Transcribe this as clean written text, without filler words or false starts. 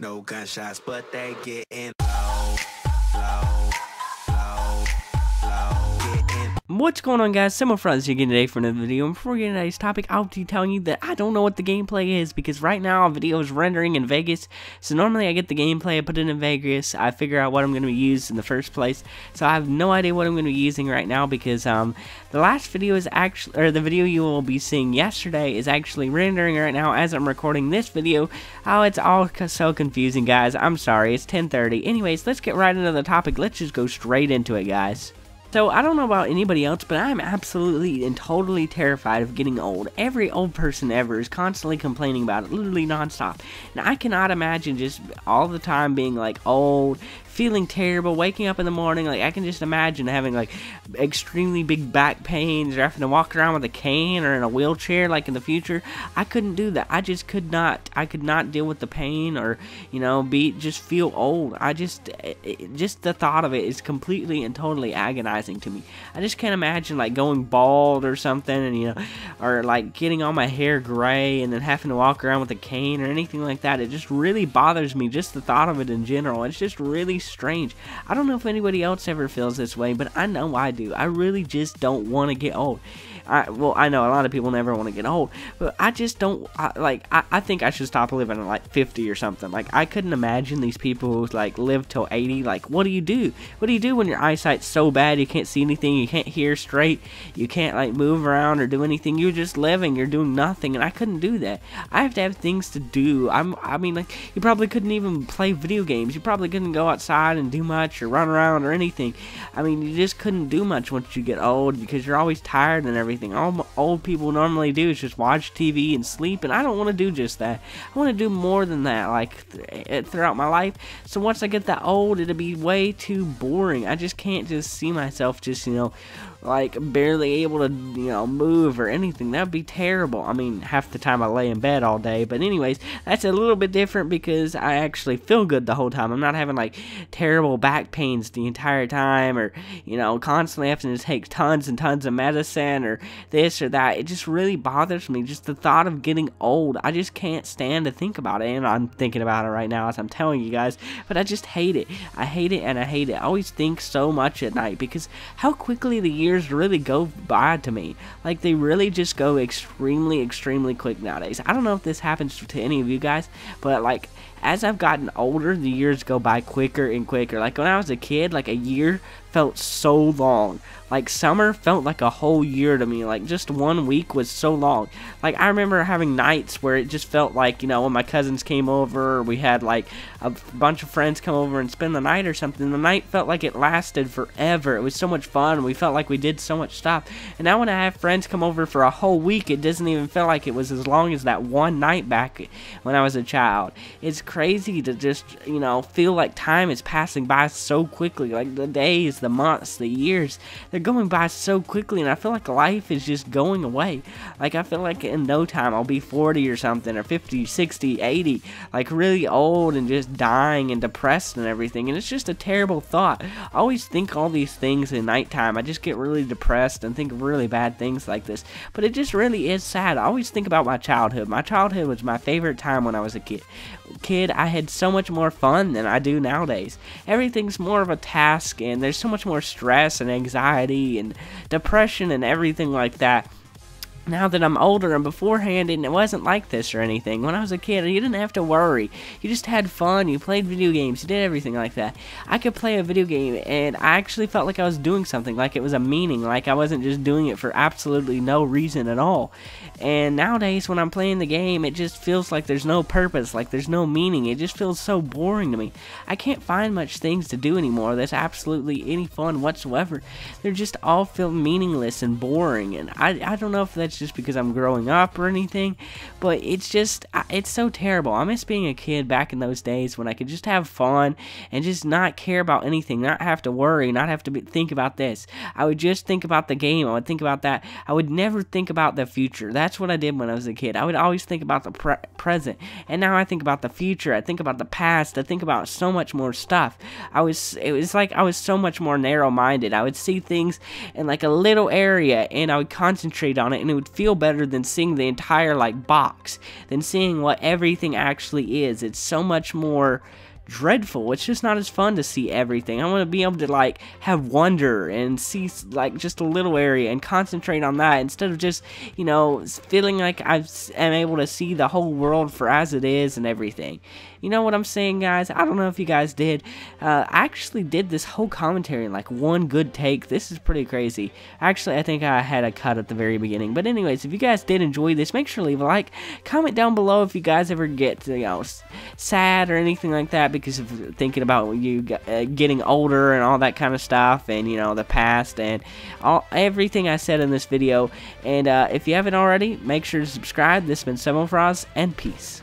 no gunshots, but they getting low, low, low, low, getting. What's going on, guys? cebmofroz here again today for another video. And before we get into today's topic, I'll be telling you that I don't know what the gameplay is because right now a video is rendering in Vegas. So normally I get the gameplay, I put it in Vegas, I figure out what I'm going to use in the first place. So I have no idea what I'm going to be using right now because the last video is actually, or the video you will be seeing yesterday is actually rendering right now as I'm recording this video. Oh, it's all so confusing, guys. I'm sorry. It's 10:30. Anyways, let's get right into the topic. Let's just go straight into it, guys. So, I don't know about anybody else, but I'm absolutely and totally terrified of getting old. Every old person ever is constantly complaining about it, literally nonstop. And I cannot imagine just all the time being like old, feeling terrible, waking up in the morning. Like, I can just imagine having like extremely big back pains or having to walk around with a cane or in a wheelchair like in the future. I couldn't do that. I just could not. I could not deal with the pain or, you know, just feel old. Just the thought of it is completely and totally agonizing to me. I just can't imagine like going bald or something, and you know, or like getting all my hair gray and then having to walk around with a cane or anything like that. It just really bothers me, just the thought of it in general. It's just really strange. I don't know if anybody else ever feels this way, but I know I do. I really just don't want to get old. Well, I know a lot of people never want to get old, but I just don't, I think I should stop living at like 50 or something. Like, I couldn't imagine these people who like live till 80. Like, what do you do? What do you do when your eyesight's so bad you can't see anything, you can't hear straight, you can't like move around or do anything? You're just living, you're doing nothing, and I couldn't do that. I have to have things to do. I mean, like, you probably couldn't even play video games. You probably couldn't go outside and do much or run around or anything. I mean, you just couldn't do much once you get old because you're always tired and everything. All old people normally do is just watch TV and sleep, and I don't want to do just that. I want to do more than that, like throughout my life. So once I get that old, it'll be way too boring. I just can't just see myself just, you know, like barely able to, you know, move or anything. That would be terrible. I mean, half the time I lay in bed all day, but anyways, that's a little bit different because I actually feel good the whole time. I'm not having like terrible back pains the entire time, or, you know, constantly having to take tons and tons of medicine or this or that. It just really bothers me, just the thought of getting old. I just can't stand to think about it, and I'm thinking about it right now as I'm telling you guys, but I just hate it. I hate it, and I hate it. I always think so much at night because how quickly the years really go by to me. Like, they really just go extremely quick nowadays. I don't know if this happens to any of you guys, but like, as I've gotten older, the years go by quicker and quicker. Like, when I was a kid, like, a year felt so long. Like, summer felt like a whole year to me. Like, just 1 week was so long. Like, I remember having nights where it just felt like, you know, when my cousins came over, or we had like a bunch of friends come over and spend the night or something, the night felt like it lasted forever. It was so much fun. We felt like we did so much stuff. And now when I have friends come over for a whole week, it doesn't even feel like it was as long as that one night back when I was a child. It's crazy to just, you know, feel like time is passing by so quickly. Like, the days, the months, the years, they're going by so quickly, and I feel like life is just going away. Like, I feel like in no time I'll be 40 or something, or 50, 60, 80, like really old and just dying and depressed and everything, and it's just a terrible thought. I always think all these things at nighttime. I just get really depressed and think of really bad things like this, but it just really is sad. I always think about my childhood. My childhood was my favorite time when I was a kid. I had so much more fun than I do nowadays. Everything's more of a task, and there's so much more stress and anxiety and depression and everything like that. Now that I'm older, and beforehand, and it wasn't like this or anything. When I was a kid, you didn't have to worry. You just had fun. You played video games. You did everything like that. I could play a video game, and I actually felt like I was doing something, like it was a meaning, like I wasn't just doing it for absolutely no reason at all. And nowadays, when I'm playing the game, it just feels like there's no purpose, like there's no meaning. It just feels so boring to me. I can't find much things to do anymore that's absolutely any fun whatsoever. They're just all feel meaningless and boring, and I don't know if that's just because I'm growing up or anything, but it's just, it's so terrible. I miss being a kid back in those days when I could just have fun and just not care about anything, not have to worry, not have to think about this. I would just think about the game. I would think about that. I would never think about the future. That's what I did when I was a kid. I would always think about the present, and now I think about the future. I think about the past. I think about so much more stuff. It was like I was so much more narrow-minded. I would see things in like a little area, and I would concentrate on it, and it would would feel better than seeing the entire like box, than seeing what everything actually is. It's so much more dreadful. It's just not as fun to see everything. I want to be able to like have wonder and see like just a little area and concentrate on that, instead of just, you know, feeling like I am able to see the whole world for as it is and everything. You know what I'm saying, guys? I don't know if you guys did. I actually did this whole commentary in like one good take. This is pretty crazy. Actually, I think I had a cut at the very beginning. But anyways, if you guys did enjoy this, make sure to leave a like. Comment down below if you guys ever get, you know, sad or anything like that because of thinking about you getting older and all that kind of stuff, and, you know, the past and everything I said in this video. And if you haven't already, make sure to subscribe. This has been cebmofroz, and peace.